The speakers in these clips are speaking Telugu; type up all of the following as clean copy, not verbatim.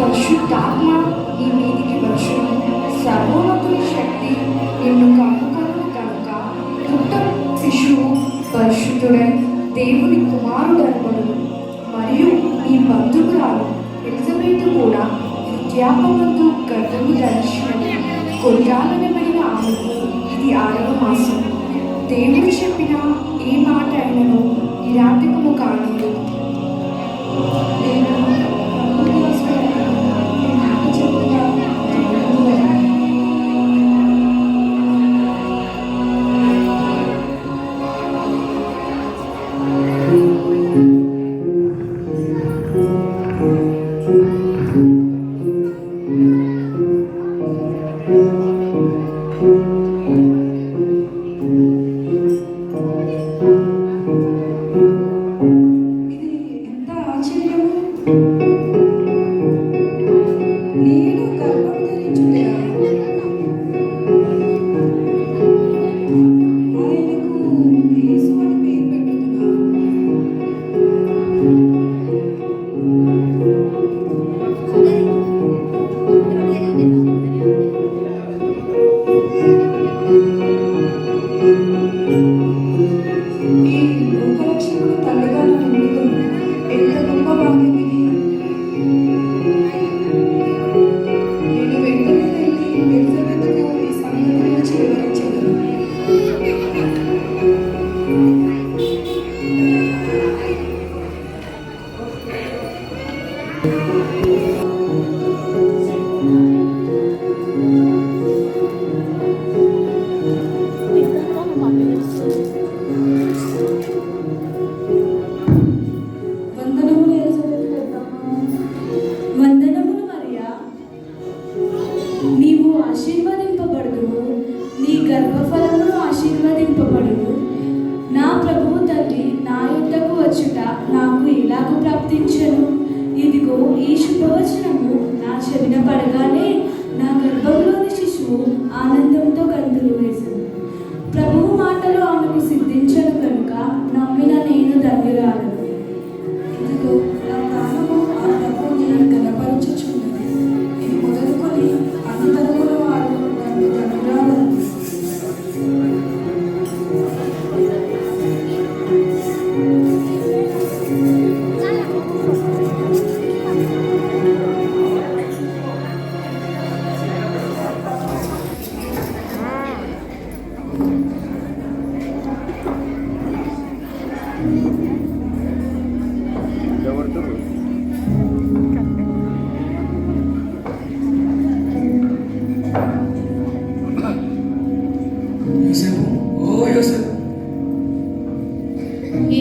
పరిశుద్ధాత్మ నీ మీదికి వచ్చును, సర్వోన్నతుని శక్తి నిన్ను కమ్ముకొనును కనుక పుట్ట శిశువు పరిశుద్ధుడై దేవుని కుమారుడు అనబడును. మరియు నీ బంధువురాలు ఎలిజబెత్ కూడా వృద్ధాపమందు గర్భము ధరించినది. కొల్లాలనబడిన ఆమెకు ఇది 6వ మాసం. దేవుడు చెప్పిన ఏ మాట అయినను నిరాటకము కానిది.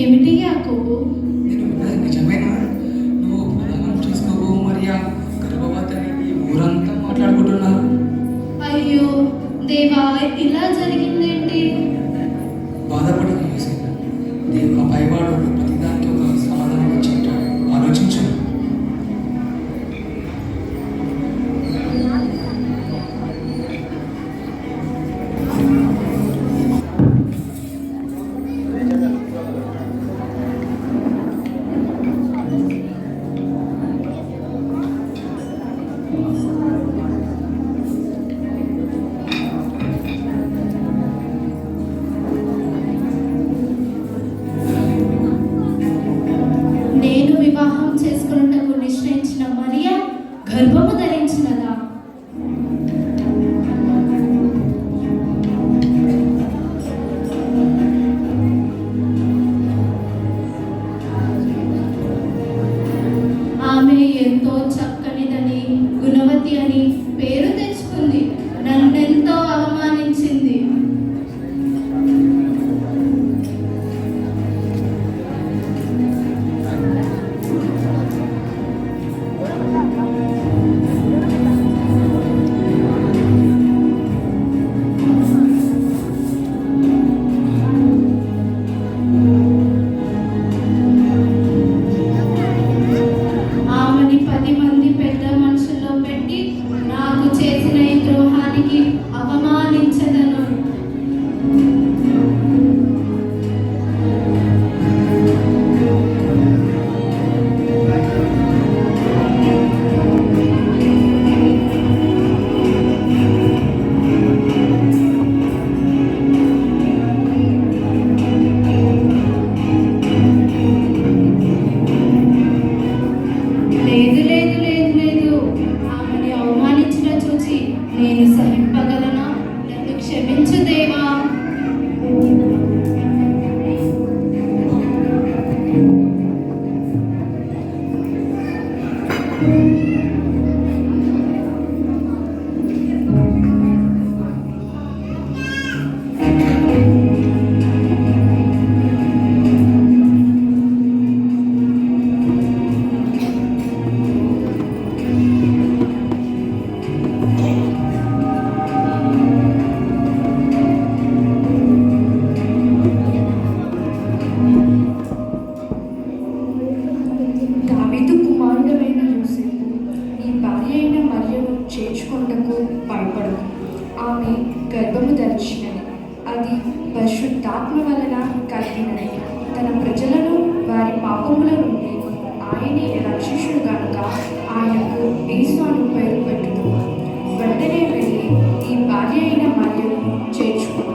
ఏమిటి యాకోబు? నిజమేనా? నువ్వు ఇలా జరిగిందేంటి? బాధపడి దేవుడు ఆ పైవాడు ప్రతిదానికి ఒక సమాధానం చెప్తాడు. ఆలోచించు. నేను వివాహం చేసుకున్నకు నిశ్చయించిన మరియా గర్భము ధరించినదా? ఆమె ఎంతో చక్కనిదని, గుణవతి అని పేరు తెచ్చుకుంది. నన్నెంతో అవమానించింది. ఆమెని 10 మంది పెద్ద మనుషుల్లో పెట్టి నాకు చేసిన ఈ ద్రోహానికి అవమానించదను. లేదు లేదు లేదు లేదు, ఆమెని అవమానించిన చూచి నేను సహింపగలనా? నన్ను క్షమించు దేవా. దావీదు కుమారుడైన యోసేపు నీ భార్య అయిన మరియను చేర్చుకొనుటకు భయపడకు. ఆమె గర్భము ధరించినది, అది పరిశుద్ధాత్మ వలన కలిగినది. తన ప్రజలను వారి పాపముల నుండి ఆయనే రక్షించును గనుక ఆయనకు యేసు అను పేరు పెట్టును. వెంటనే వెళ్ళి నీ భార్య అయిన మరియను చేర్చుకొను.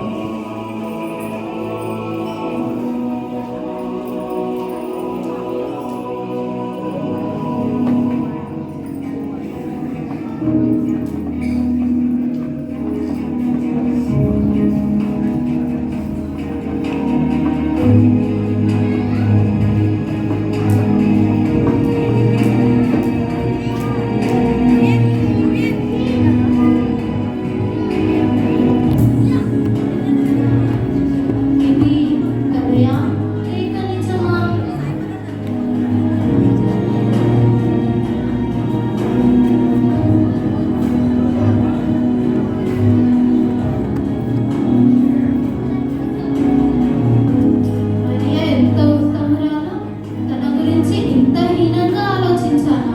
ఇది కలయా లేక నిజమా? మరియా ఎంత ఉత్తమురాలు! తన గురించి ఇంత హీనంగా ఆలోచించానా?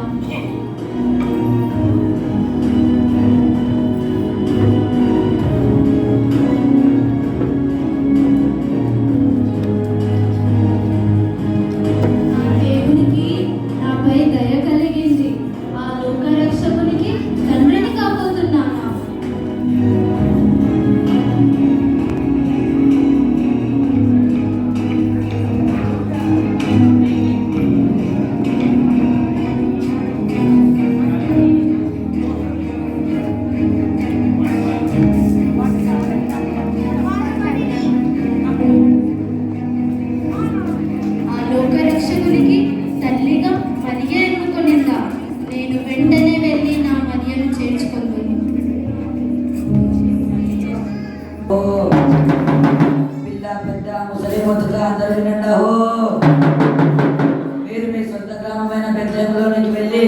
ఆ దేవునికి నాపై దయ కలిగింది. ఆ లోకరక్షకునికి తండ్రిని కాబోతున్నానా? ఆ లోకరక్షకునికి తల్లిగా మరియ ఎన్నుకొనిందా? నేను వెంటనే వెళ్ళి నా మరియను చేర్చుకుందును. ఓ పిల్ల పెద్ద ముసలి మొత్తగా అందరూ వినండి. ఓ మీరు మీ సొంత గ్రామమైన బెత్లెహేములోనికి వెళ్ళి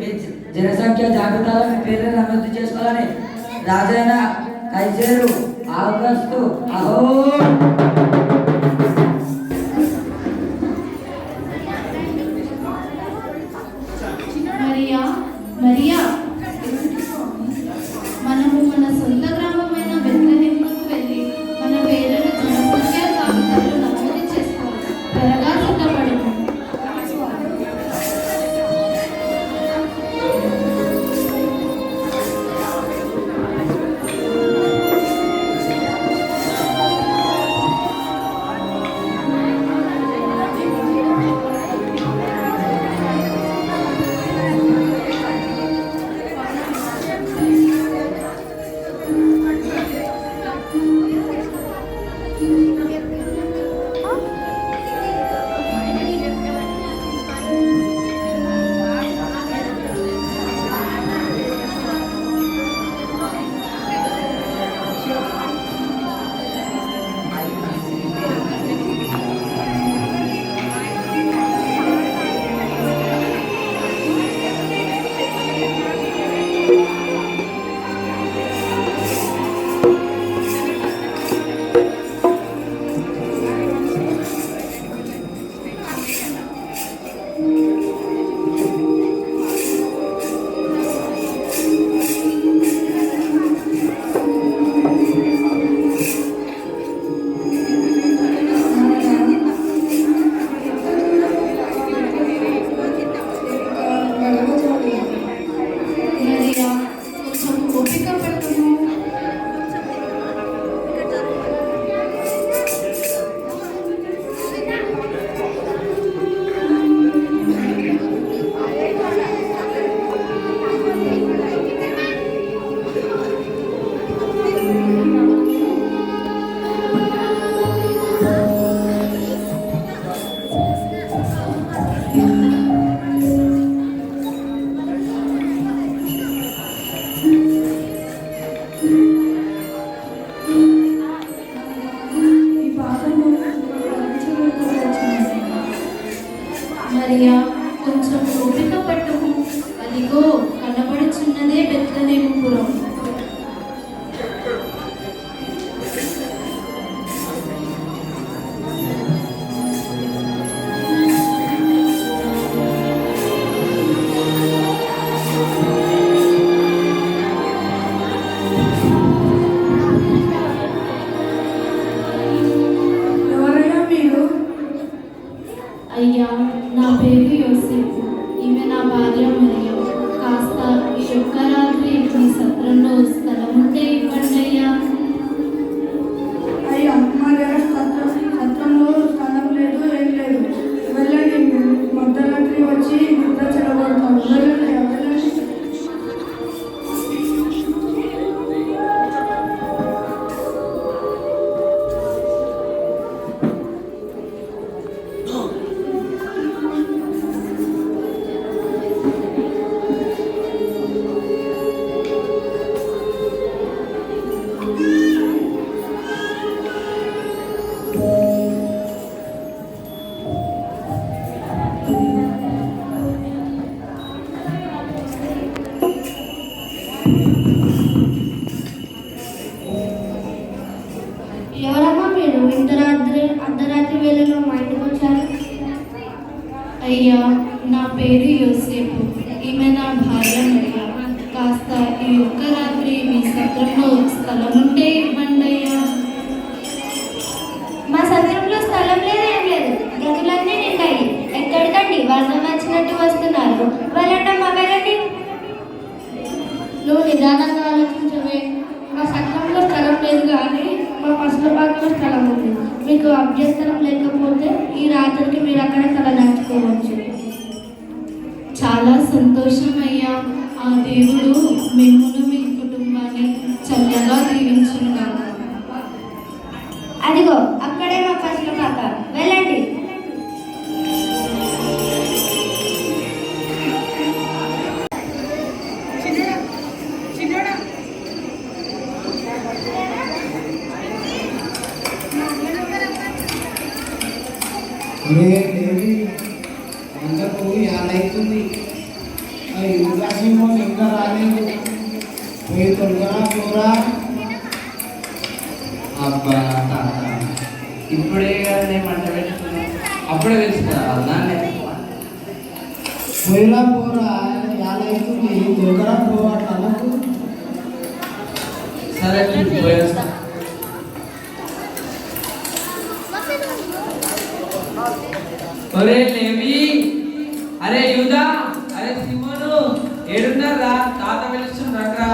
మీ జనసంఖ్య జాబితాలో మీ పేర్లను నమోదు చేసుకోవాలని రాజైన కైసేరు ఆగస్టు అహో. మరియా మరియా మనము మన సొంత గ్రామమైన బెత్లెహేమునకు వెళ్ళి మన పేర్లను జనసంఖ్యా జాబితాలో నమోదు చేసుకోవాలి. త్వరగా సిద్ధపడము. మరియా కొంచెం ఓపిక పడము. ఈ పాదము మరియా కొంచెం ఓపిక పట్టుము. అదిగో కనబడుచున్నదే బెత్లెహేముపురం. ఎవరైనా మీరు? అయ్యా నా పేరు యోసేపు. ఈమె నా భార్య మరియా. కాస్త ఈ ఒక్క రాత్రి మీ సత్రంలో స్థలం ఉంటే ఇవ్వండి అయ్యా. అయ్యా మా దగ్గర సత్రంలో స్థలం లేదు, ఏం లేదు. వెళ్ళండి, మధ్యరాత్రి వచ్చి నిద్ర చెడగొడతాను. వెళ్ళండి వెళ్ళండి. ఎవరమ్మా మీరు అర్ధరాత్రి వేళలో మా ఇంటికి వచ్చారు? అయ్యా నా పేరు యోసేపు. ఈమె నా భార్య మరియా. కాస్త ఈ ఒక్క రాత్రి మీ సత్రంలో స్థలం ఉంటే ఇవ్వండి అయ్యా. మా సత్రంలో స్థలం లేదు, ఏం లేదు. గదులన్నీ నిండాయి. ఎక్కడికండి వరద వచ్చినట్టు వస్తున్నారు? వెళ్ళండమ్మా వెళ్ళండి. నువ్వు నిదానంగా ఆలోచించవే. మా సత్రంలో స్థలం లేదు కానీ మా పసులపాకలో స్థలం ఉంది. మీకు అభ్యంతరం లేకపోతే ఈ రాత్రికి మీరు అక్కడ తలదాచుకోవచ్చు. చాలా సంతోషం అయ్యా. ఆ దేవుడు మిమ్మును మీ కుటుంబాన్ని చల్లగా దీవించునుగాక. అదిగో అక్కడే మా పసులపాక. వెళ్ళండి. అందరూ యాదవుతుంది. యువరాసింహం ఇంకా రాలేదు. పోయి తొందరగా పోరా. అబ్బా తాత ఇప్పుడే కదా నేను మంట పెట్టుకున్నా అప్పుడే తెలుసుకున్నా దాన్ని పోయినా పోరా యాలైతుంది దొంగరా పోవట్లా నాకు సరే పోయేస్తా ఒరే లేవి అరే యూదా అరే సిమోను ఏడున్నారా తాత పిలుస్తున్నారా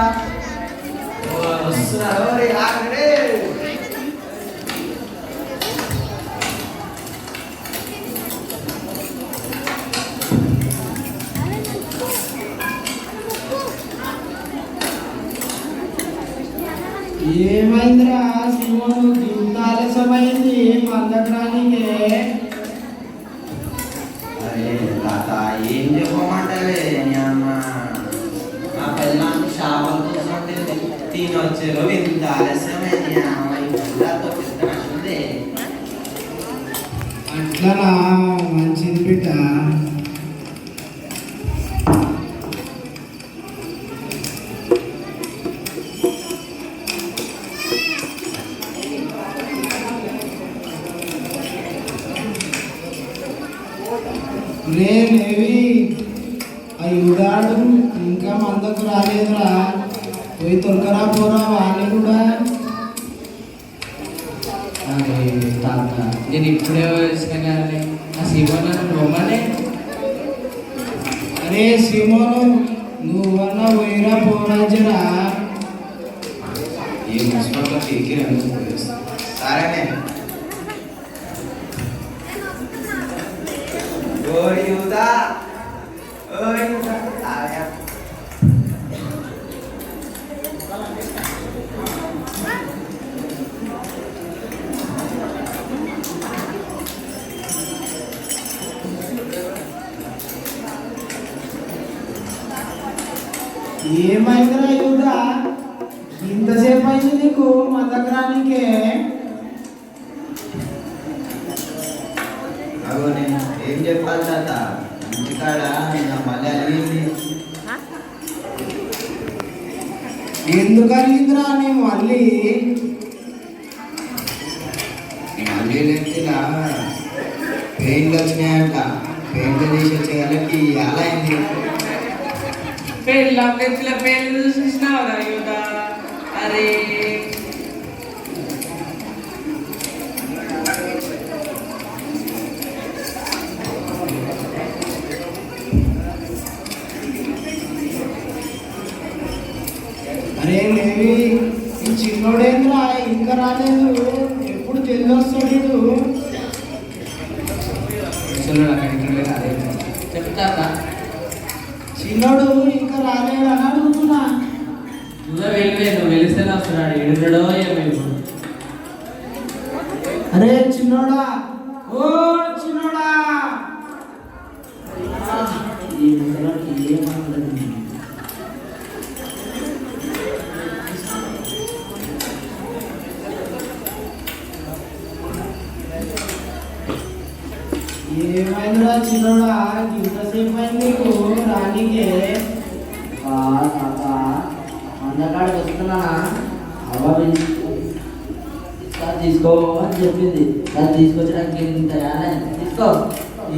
వస్తున్నారు ఏమైందిరా సింహను ఇంత ఆలస్యమైంది మందగ్రానికే అరే తాత ఏం చెప్పమంటావే నీ అమ్మ మా పిల్లలు షాపుల కోసం తినొచ్చారు ఇంత ఆలస్యమైంది అమ్మ పిల్లలతో పెద్ద నచ్చింది అట్లనా మంచిది బిడ్డ రే లేవి అయ్యుడాడు ఇంకా మందకు రాలేదురా పోయి తొలకరా పోరా వాళ్ళు కూడా అరే తాత నేను ఇప్పుడే వేసుకుని ఆ సిమోను బొమ్మనే అరే సిమోను నువ్వన్నా పోయిరా పోరా జరా ఈ మున్సిపల్గా పీకి సరేనే ఓయ్ యూదా ఓయ్ యూదా ఆగా ఏమైందిరా యూదా ఇంతసేపు అయింది నీకు మందగ్రానికే అగో నేను ఏం చెప్పాలి తాత ఇంటికాడ నా మళ్ళీ అలిగింది ఎందుకు అడిగిందిరా నీ మళ్ళీ మళ్ళీ లెక్కలా పెయింట్లు వచ్చినాయంట పెయింట్లు తీసి వచ్చేయాలకి అలా అయింది పెళ్ళ పెళ్ళ పెళ్ళి చూసినావురా యూదా అరే అరే లేవి ఈ చిన్నోడేంద్రా ఇంకా రాలేదు ఎప్పుడు జల్ది వస్తాడు చెప్తారా చిన్నోడు ఇంకా రాలేడు అని అడుగుతున్నా నువ్వే వెళ్ళిపోయి నువ్వు వెలిస్తేనే వస్తున్నాడు ఎడుగుడో ఏమో ఇప్పుడు అరే చిన్నోడా ఓ చిన్నోడా ఈ ముసలోడికి ఏమన్నది ఏమైందిరా చిన్నోడా ఇంతసేపు అయింది నీకు రానికే తాత అందకాడికి వస్తున్నానా అవ్వ తీసుకో అని చెప్పింది అది తీసుకొచ్చడానికి ఇంత తీసుకో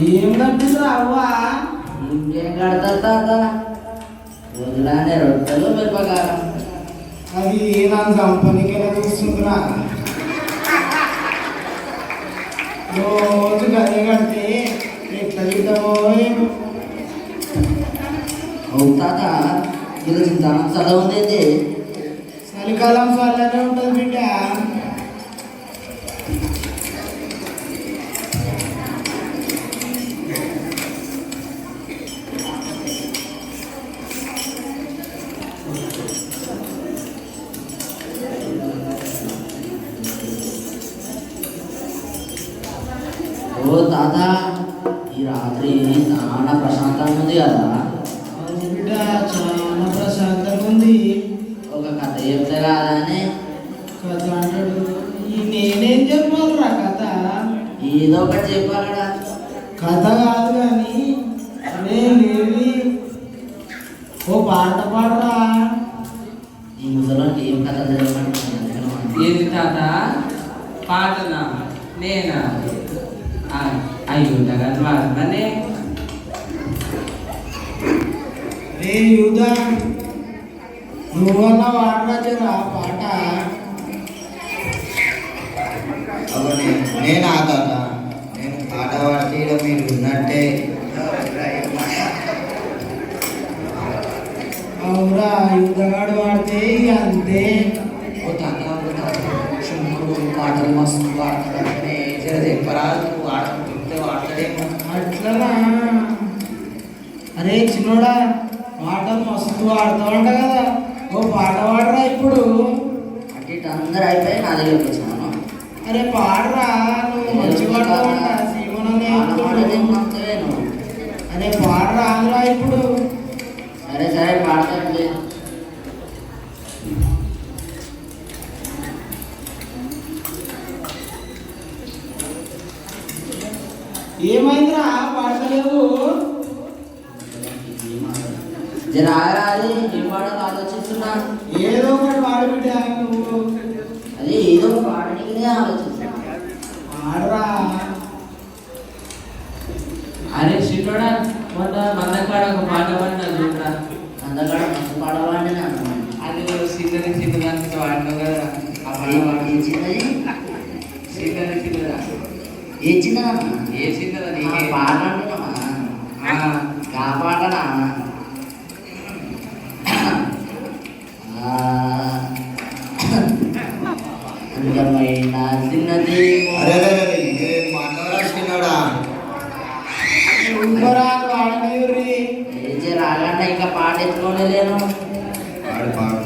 ఏం కట్టిందిరా అవ్వా ఇంకేం కడతా తాత వదిలానే రొట్టెలు మిరపకారం అది నన్ను చంపనీకి చూస్తుందిరా రోజు గదే కడితే ఎట్లా తింటామో ఏమో అవును తాత ఇది చింతానం చదువు ఉంది చలికాలం చల్లనే ఉంటుంది బిడ్డ ఓ తాత ఈ రాత్రి చాలా ప్రశాంతంగా ఉంది కదా అవును బిడ్డ చాలా ప్రశాంతంగా ఉంది ఒక కథ చెప్తే కాదని కథ అంటాడు ఈ నేనేం చెప్పాలిరా కథ ఏదో ఒకటి చెప్పాలడా కథ కాదు కానీ అరే లేవి ఓ పాట పాడరా ఈ ముసలోకి ఏం కథ తెలియమంటున్నాను ఏది తాత పాటనా నేనా అయ్యుండగా వాడమనే రే యూదా నువ్వన్నా వాడరా పాట అవునే నేను ఆ తాత నేను పాట పాడితే ఈడ మీరు ఉన్నట్టే అవురా యూదగాడు వాడితే ఇక అంతే ఓ తాత శంకరుడు పాటలు మస్తు పాడతాడనే జర చెప్పరాదు వాడుతుంటే వాడతాడేమో. అట్లనా అరే చిన్నోడా పాటలు మస్తు వాడతావంట కదా ఓ పాట పాడరా ఇప్పుడు అంటే ఇటు అందరూ అయిపోయి నా దగ్గరికి వచ్చాను అరే పాడరా నువ్వు మంచి పాడతావంట సీమననే నువ్వు అరే పాడరా ఆంధ్రా ఇప్పుడు సరే సరే పాడతాను ఏమైందిరా పాడతలేవు జర ఆగరాది ఏం పాడాలో ఆలోచిస్తున్నా ఏదో ఒకటి పాడు బిడ్డ నువ్వు అదే ఏదో పాడడానికి ఆలోచిస్తున్నా పాడరా అరే చిన్నోడా మొన్న మందకాడ ఒక పాట పాడినా చూడరా అందక్కడ మస్తు పాడవాడిని అన్నాను అది సీతని చిన్నదానికి వాడినావు కదా ఆ పాట పాడు ఏ చిన్నది సీతని చిన్నదా ఏ చిన్నదన్నా ఏ చిన్నదా ఆ నీకే పాట అంటున్నావా కా పాటనా అందమైన చిన్నది అరే ఏం మాట్లాడాల్సినాడా ఊపరా వాడనివ్వరి ఏ రాగంట ఇంకా పాట ఎత్తుకోనే లేను పాడు పాడు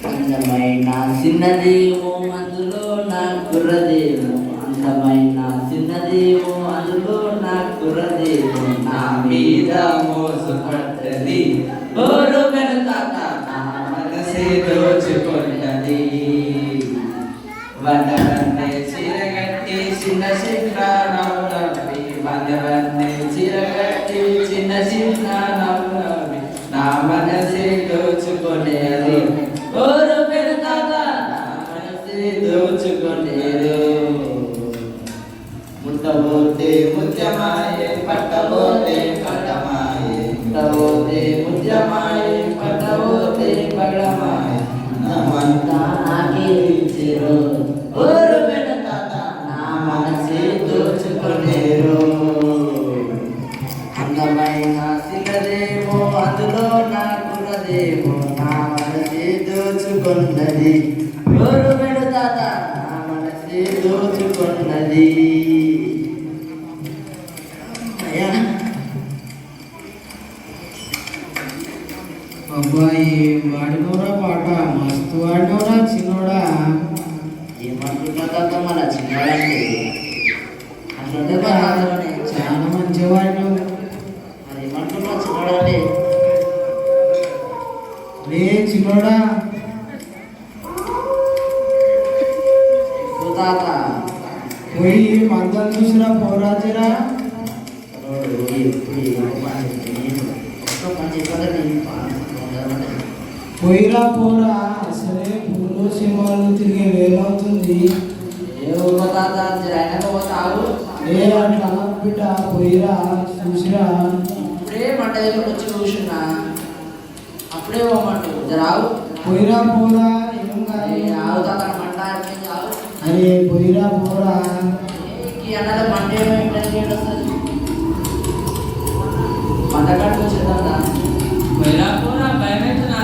అందమైన చిన్నదేమో అందులో నా కుర్రదేమో అందమైన చిన్నదేమో అందులో నా కుర్రదేమో నా మీద మోసు పట్టది ఓరు పెడతాత నా మనసే దోచుకుంటది వందవన్నే చిరగట్టి చిన్న చిన్న నవ్వులవి వందవన్నే చిరగట్టి చిన్న చిన్న నవ్వులవి నా మనసే దోచుకునేది ఓరు పెడతాగా నా మనసే దోచుకునేరు ముట్టబోతే ముత్యమాయే పట్టబోతే పట్టమాయే ముట్టబోతే ముత్యమాయే పట్టబోతే పట్టమాయే నమంతా నాకే ఇచ్చేరు ఓరు పెడతాగా నా మనసే దోచుకునేరు అందమైన సిగదేమో అందులో నా కుర్రదేమో నా మనసే దోచుకున్నది ఓరు పెడతాత నా మనసే దోచుకున్నది అయ్యా అబ్బాయి వాడినోరా పాట మస్తు వాడినోరా చిన్నోడా ఏమంటున్నా తాత మన చిన్నవాడంటే అట్లుంటే బాగానే చాలా మంచి వాడినవు మరి ఏమంటున్నా చిన్నవాడంటే రే చిన్నోడా తాత పోయి మందం చూసిరా పోరాజరా పోయిరా పోరా అసలే పూలు సినిమాలు తిరిగే వేలవుతుంది ఏ అట్లా బిడ్డ పోయిరా చూసిరా ఇప్పుడే మంట దగ్గరకు వచ్చి కూర్చున్నా అప్పుడే పోమంటు రావు పోయిరా పోరా ఏం కాదు ఆవు తాత మంట అయిపోయింది ఆవు అరే పోయిరా పోరా ఈ అన్నది మంట ఏమైందంటే వస్తుంది మంట కాడికి వచ్చేదా పోయిరా పోరా భయమవుతున్నా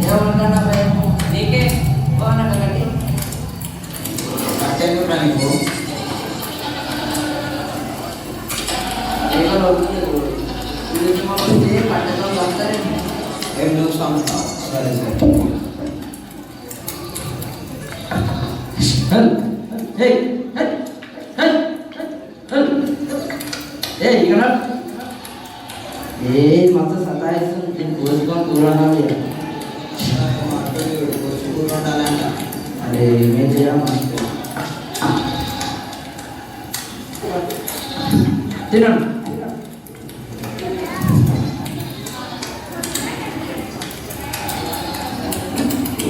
ఏమన్నా భయము నీకే పోనట్టు కట్టి అత్యంత నీకు పంటతో వస్తారే ఏం చూస్తాం సరే సరే ఏ మొత్తం సతాయిస్తుంది నేను కోసుకొని కూరన్నా ఉండాలంట అరే ఏమేం చేయాలి తినండి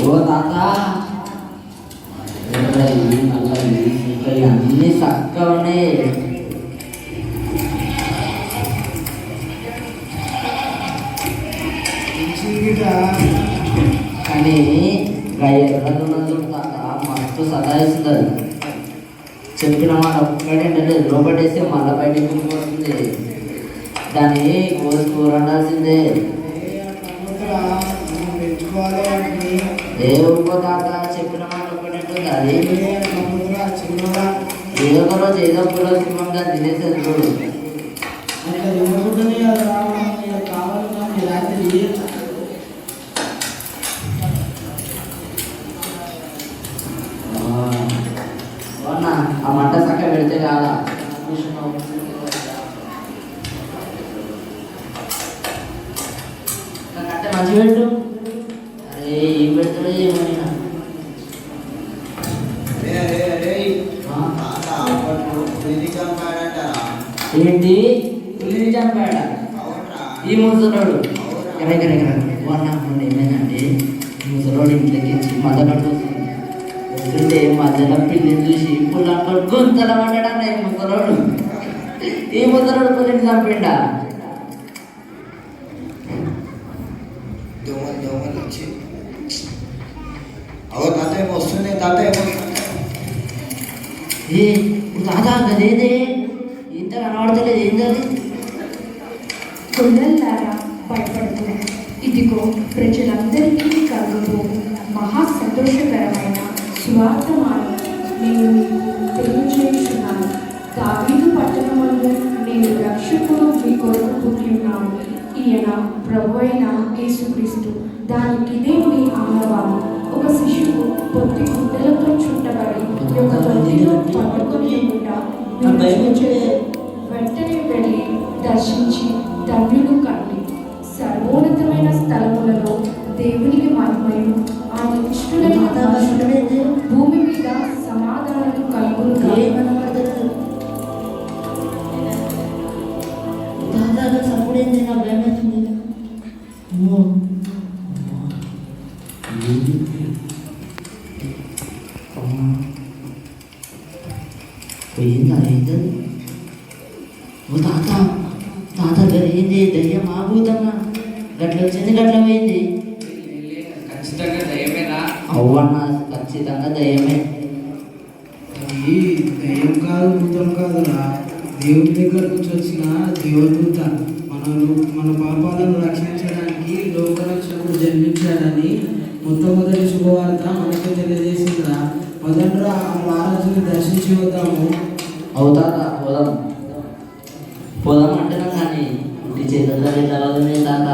ఓ తాత ఎర్రయి నల్లయి ఇంకా అన్నీ చక్కగా ఉన్నాయి. మంచిగా కానీ ఎర్రదున్నది తాత మస్తు సదాయిస్తుంది. చెప్పిన మాట ఒక్కటేంటంటే లోపటేస్తే మళ్ళీ బయటికి పోతుంది. దాన్ని కూర ఉండాల్సిందే. పెంచుకోవాలి వాటిని. ఏ ఊరుకో తాత చెప్పిన మాట ఒక్కటేంటుంది. అది చిన్నగా ఏదో ఒక రోజు సింహంగా తినేసేది చూడు. అట్లా తినకుండానే అది రావడం కావాలి కానీ రాత్రి అవునా ఆ మంట చక్క పెడితే కాదా అంటే మంచి పెట్టు. అరే ఏం పెడతాడో ఏమైనా ఏంటి పులిని చంపాడా ఈ ముసలోడు? ఎక్కడ ఏమైందంటే ఈ ముసలోడు ఇంట్లోకి మదనట్టు వస్తుంటే మధ్యలో పిల్లిని చూసి పుల్లంతో గొంతల పడ్డాడన్న ఈ ముసలోడు పులిని చంపిండా? దోమలు వచ్చి అవో తాతయ్య వస్తుంది తాతయ్య ఏ తాత అదేదే ఇంత కనబడతలేదు ఏంటది? కొండల్లారా భయపడుతున్నాయి. ఇదిగో ప్రజలందరికీ కలుగుతూ మహా సంతోషకరమైన సువార్తమానం నేను మీకు తెలియజేస్తున్నాను. దావీదు పట్టణమందు నేను రక్షకుడు మీ కొరకు పుట్టి ఉన్నాను. ఈయన ప్రభు అయిన యేసుక్రీస్తు. దానికిదే మీ ఆనవాలు. ఒక శిశువు పొత్తి గుడ్డలతో చుట్టబడి ఒక తొట్టిలో పట్టుకొని ఉంటా వెంటనే వెళ్ళి దర్శించి ధన్యులు కండి. సర్వోన్నతమైన స్థలములలో దేవునికి మహిమయు ఆయన ఇష్టమైన భూమి మీద సమాధానం కలుగును. సప్పుడేంది నా భయమవుతుంది. ఏంటది? ఓ తాత తాత ఏంది దయ్యం ఆగుతుందా? గట్ల వచ్చింది గట్ల పోయింది. ఖచ్చితంగా దయ్యమేనా? అవ్వన్నా ఖచ్చితంగా దయ్యమే. ఈ దయ్యం కాదు భూతం కాదురా, దేవుడి దగ్గర నుంచి వచ్చిన దేవదూత మన పాపాలను రక్షించడానికి లోకరక్షకుడు జన్మించాడని మొట్టమొదటి శుభవార్త మనకు తెలియజేసిందిరా. మొదటరా ఆ మహారాజుని దర్శించి వద్దాము. అవుతాక పోదాం అంటున్నాం కానీ ఇంటి చేతుల్లో వెళ్ళవదనే తాత.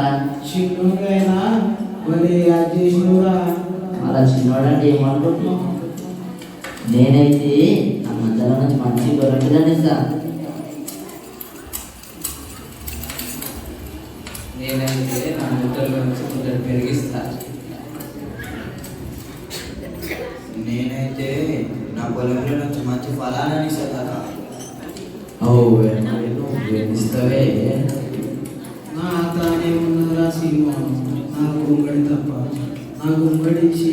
చిన్నోడైనా మరి అది చేసినవురా. అలా చిన్నవాడంటే ఏమనుకుంటున్నావు? నేనైతే నా మధ్యలో నుంచి మంచి గొర్రెపిల్లని సార్. నేనైతే నా ముద్దలో నుంచి ముద్దలు పెరిగిస్తా. నేనైతే నా పొలంలో నుంచి మంచి ఫలాలని ఇస్తాను. ఇస్తావే నా తానే ఉన్నదిరా సీమ, నాకు ఉంగడి తప్ప. నాకు ఉంగడిచ్చి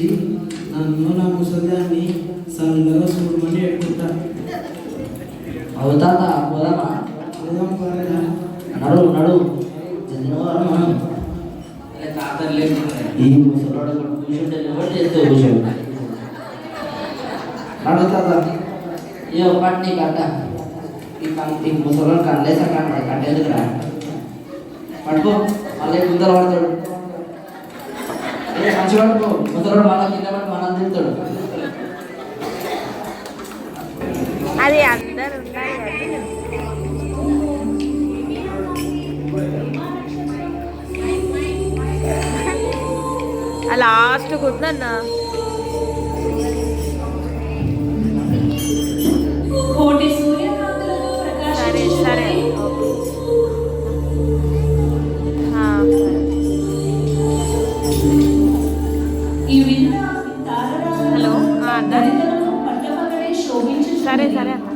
నన్ను నా ముసలాన్ని సన్నగా చూడమని ఎట్టుకుంటా. అవుతాక పోదామా? నడు తాతలు లేకుండా ఈ ముసలోడు కూర్చుంటే చేస్తే కూర్చోడు. నడుతా ఏ పట్టి కట్ట ఈ ముసలోడు కళ్ళేసా కట్టేందుకు రా పట్టుకో. మళ్ళీ కుందరు పడతాడు. మంచి పట్టుకో. ముసలోడు మళ్ళీ కింద పడి మనం తింటాడు. అది అందరు ఉన్నాయి కానీ లాస్ట్ కుదన్నా సరే సరే హలో అన్న సరే సరే అన్న.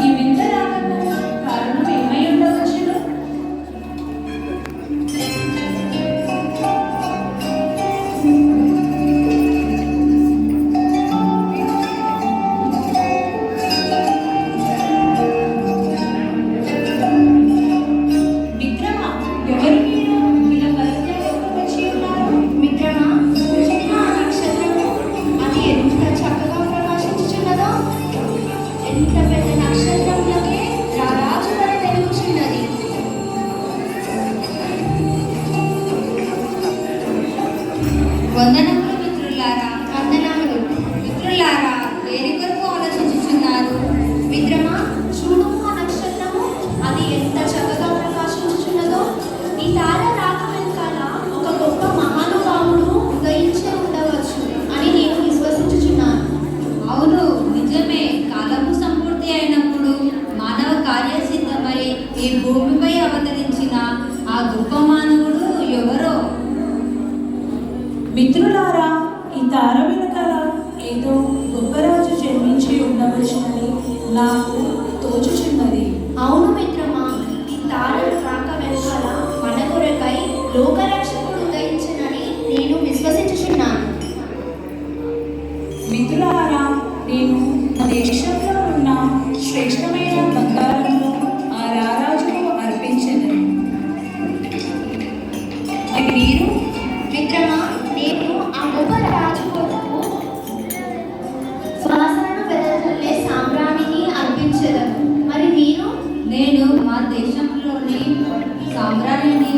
ఈ వింత రాగంలో భూమిపై అవతరించిన ఆ గొప్ప మానవుడు ఎవరో. మిత్రులారా, ఈ తార వెనకాల ఏదో గొప్ప రాజు జన్మించి ఉండవచ్చునని నాకు తోచుచున్నది. అవును మిత్రమా, ఈ తారలు రాక వెనకాల మన కొరకై లోకరక్షకుడు ఉదయించనని నేను విశ్వసించుచున్నాను. మిత్రులారా, నేను నా దేశంలో ఉన్న శ్రేష్టమైన బంగారంలో ఆ రారాజుకు అర్పించను. మరి మీరు? మిత్రమా, నేను ఆ గొప్ప రాజు కొరకు సువాసనను వెదజల్లే సాంబ్రాణిని అర్పించదను. మరి మీరు? నేను మా దేశంలోని సామ్రాజ్యాన్ని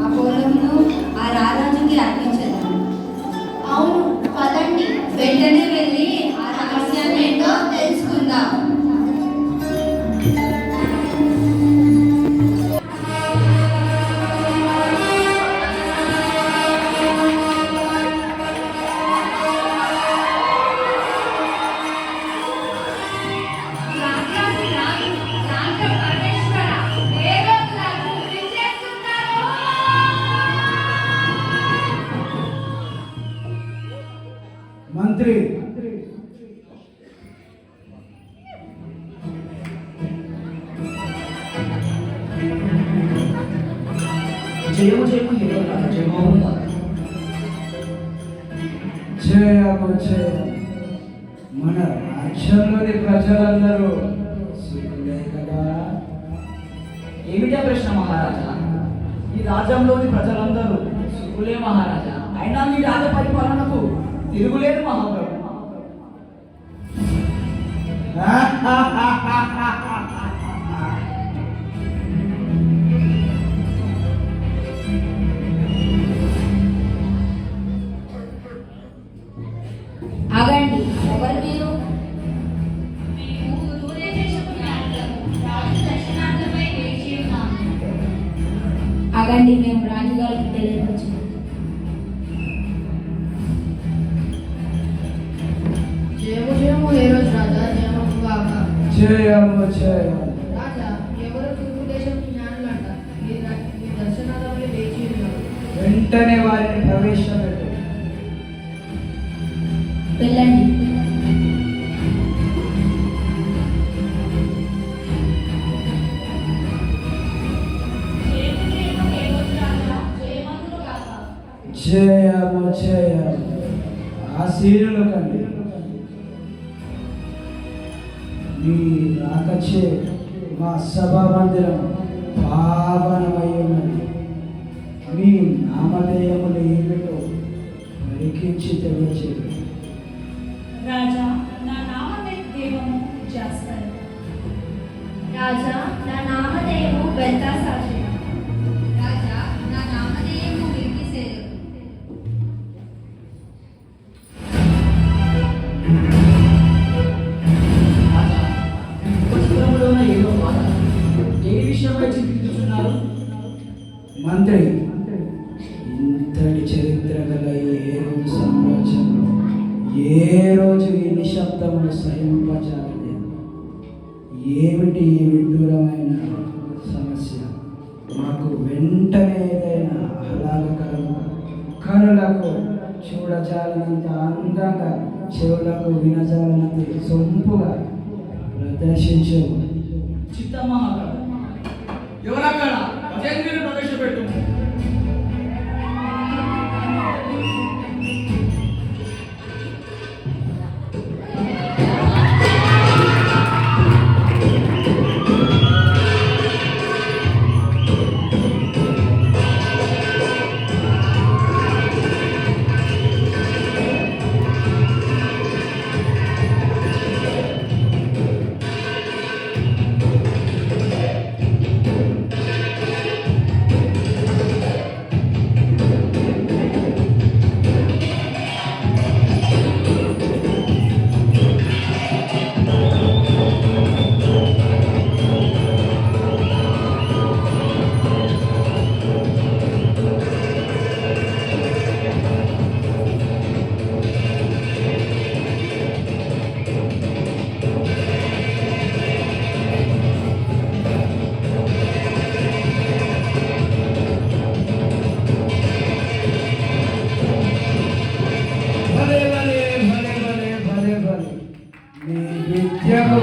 ఆ పొలంను ఆ రారాజుకి అర్పించను. అవును, పదండి వెంటనే వెళ్ళి ఆ రహస్యాన్ని ఏంటో తెలుసుకుందాం. మంత్రి జయము జయము హీరో రాజా, జయము చేయము చేయ మన రాజ్యంలోని ప్రజలందరూ సుఖులే కదా. ఏమిటా ప్రశ్న మహారాజా? ఈ రాజ్యంలోని ప్రజలందరూ సుఖులే మహారాజా. అయినా మీ రాజ పరిపాలనకు తిరుగులేదు మహాప్రభు. ఆగండి, ఎవరు మీరు? ఆగండి, మేము రాజుగారికి తెలియవచ్చు. జయము జయము ఏ రోజు రాజా, జయము కాక. చేయము చేయము. రాజా, ఎవరు తూర్పు దేశం జ్ఞానులంట, ఈ దర్శనాలలో వేచి ఉన్నారు. వెంటనే వారిని ప్రవేశపెట్టు. వెళ్ళండి. చేయము చేయము. ఆశీనులు కండి. మీ రాకచే మా సభా మందిరం పావనమై ఉన్నది. మీ నామధేయములు ఏమిటో పరికించి తెలియచేయండి. రాజా, నా నామధేయము చేస్తాను. రాజా, నా నామధేయము బెల్తాసారి. రాజా, నా నామధేయము విర్గిసేరు. ఉపశుభ్రంలోన ఏదో బాధ. ఏ విషయంపై చింతిస్తున్నారు? మంత్రి, ఇంతటి చరిత్ర గల ఏ రోజు సామ్రాజ్యంలో ఏ రోజు ఈ నిశ్శబ్దమును సహింపజాలలేదు. ఏమిటి ఈ విడ్డూరమైన సమస్య? మాకు వెంటనే ఏదైనా ఆహ్లాదకరము, కనులకు చూడజాలనంత అందంగా, చెవులకు వినజాలనంత సొంపుగా ప్రదర్శించు. చిత్త మహాప్రభు. ఎవరక్కడ? గజేంద్రుని ప్రవేశపెట్టు.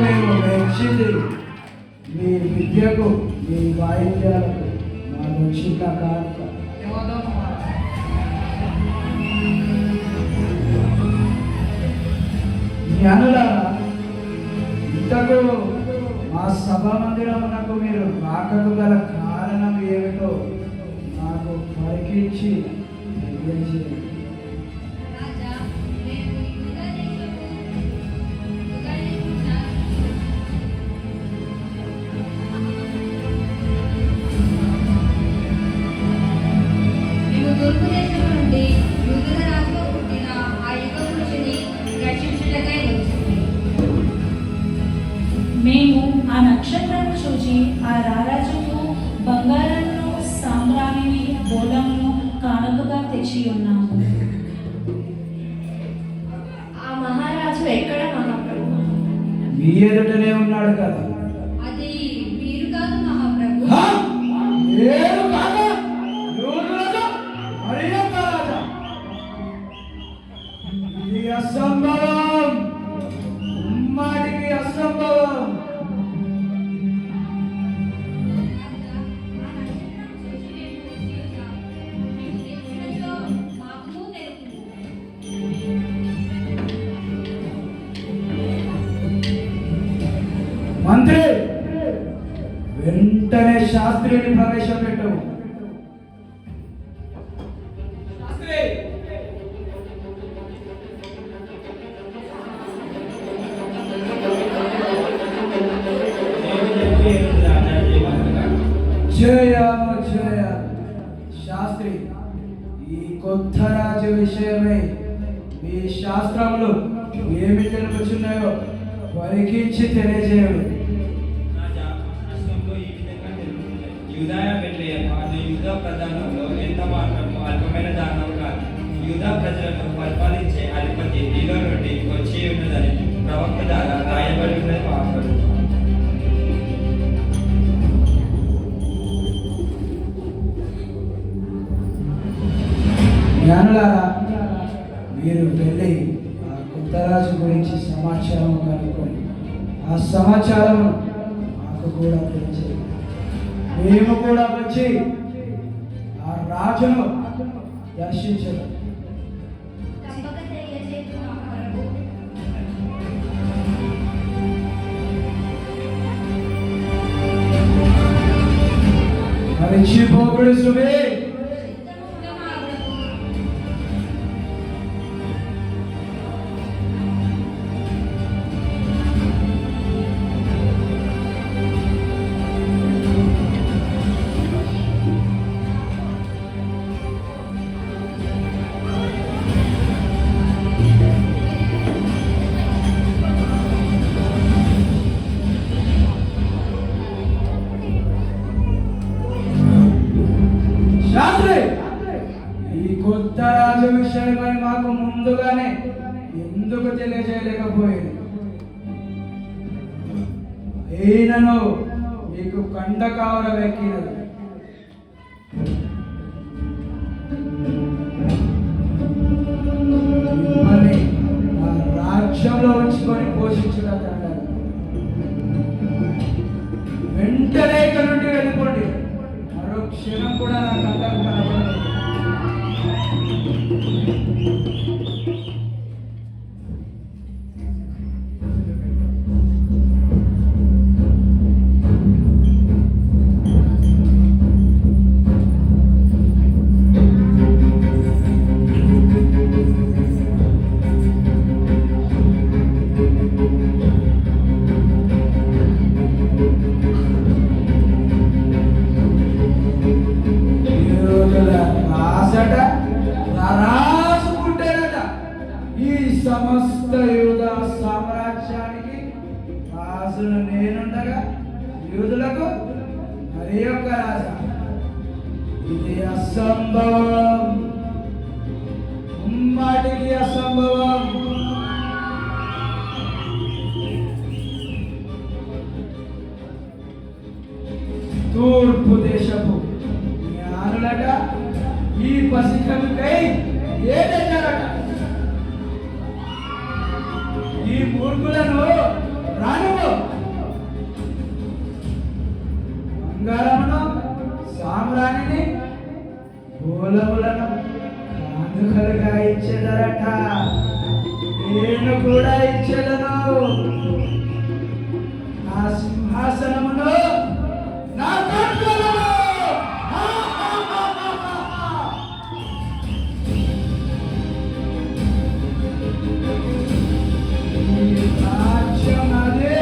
మేము మెచ్చింది మీ విద్యకు మీ వాయిద్యాలకు మాకు చిన్న కానుక. జ్ఞానులారా, ఇంతకు మా సభా మందిరమునకు మీరు రాకకు గల కారణం ఏమిటో నాకు పరికించి తెలియజేయండి. మేము తూర్పు దేశం నుండి యూదుల రాజుగా పుట్టిన ఆ యుగ పురుషుని రక్షించుటకై వచ్చింది. మేము ఆ నక్షత్రం చూచి ఆ రారాజుకు బంగారమును సాంబ్రాణిని బోళమును కానుకగా తెచ్చి ఉన్నాము. ఆ మహారాజు ఎక్కడ మహాప్రభు? మీ ఎదుటనే ఉన్నాడు కదా. అది మీరు కాదు మహాప్రభు. హా? నేను కాదా? యూదులకు మరి యొక్క రాజా? ఇది అసంభవం, ఉమ్మాటికి అసంభవం. మంత్రి, వెంటనే శాస్త్రిని ప్రవేశపెట్టవు. జయ జయ శాస్త్రి, ఈ కొత్త రాజు విషయమై మీ శాస్త్రములు ఏమి తెలుపుచున్నాయో పరికించి తెలియజేయడు. యూదాయ బెత్లెహేము అను యూదా ప్రధానంలో ఎంత మాత్రము అల్పమైన దానము కాదు. యూదా ప్రజలను పరిపాలించే అధిపతి నీలో నుండి వచ్చి ఉన్నదని ప్రవక్త ద్వారా రాయబడి ఉన్నది మహాప్రభు. జ్ఞానులారా, మీరు వెళ్ళి ఆ కొత్త రాజు గురించి సమాచారం కనుక్కొని ఆ సమాచారం మాకు కూడా తెలియజేయండి. మేము కూడా వచ్చి ఆ రాజును దర్శించడం. తప్పక తెలియజేయు మహాప్రభు. మరిచిపోకుడు సుబే. శాస్త్రి, ఈ కొత్త రాజు విషయమై మాకు ముందుగానే ఎందుకు తెలియజేయలేకపోయింది? ఈయనను మీకు కండకావర వెక్కినది. మిమ్మల్ని ఆ రాజ్యంలో ఉంచుకొని పోషించుట తండ్రి. వెంటనే ఇక్కడ నుండి వెళ్ళిపోండి. మరో క్షణం కూడా నా కళ్ళకు కనబడదు. రాసట రాసుకుంటేనట ఈ సమస్త యూదా సామ్రాజ్యానికి రాజును నేనుండగా యూదులకు మరి యొక్క రాజా. ఇది అసంభవం, ఉమ్మాటికి అసంభవం. తూర్పు దేశపు జ్ఞానులట ఈ పసికనుకై ఏదన్నారట. ఈ మూర్ఖులను రానువు సింహాసనమును నా కట్టులను ఈ రాజ్యం నాది,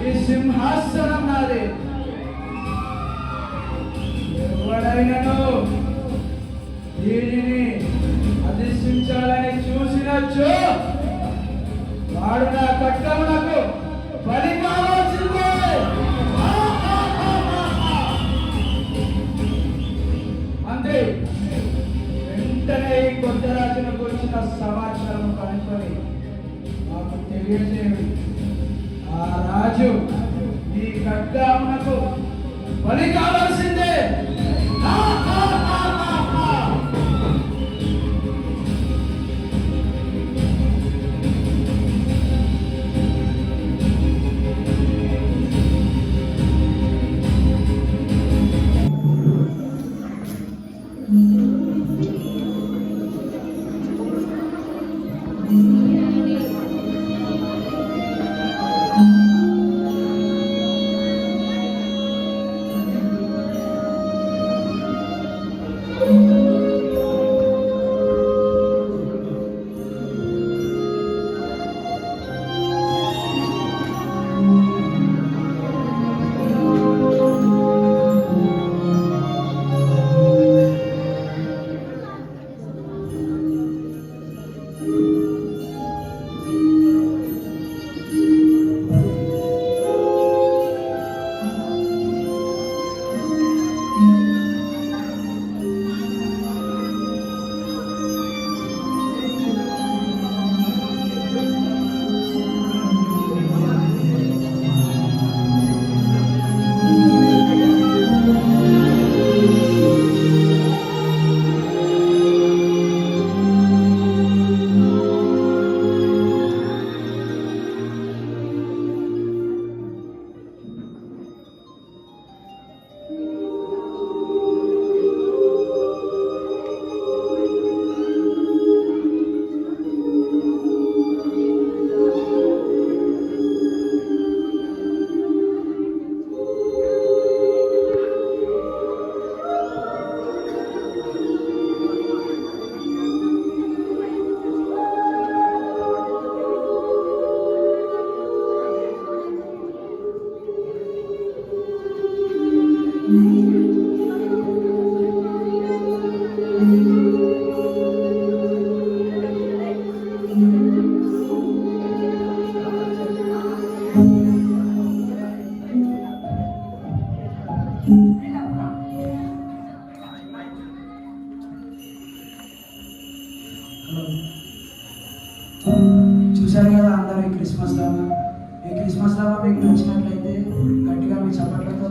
ఈ సింహాసనం నాది. ఎవడైనను దీనిని అధిష్ఠించాలని చూసినచ్చు వాడు నా కట్టమునకు బలి కావాల్సిందే. అంతే వెంటనే ఈ కొత్త రాజును గురించిన సమాచారం కనుక్కొని నాకు తెలియజేయడు. ఆ రాజు ఈ కట్టమునకు బలి కావాల్సిందే. చూశారు కదా అందరూ ఈ క్రిస్మస్ డ్రామా. ఈ క్రిస్మస్ డ్రామా మీకు నచ్చినట్లయితే గట్టిగా మీ చప్పట్లతో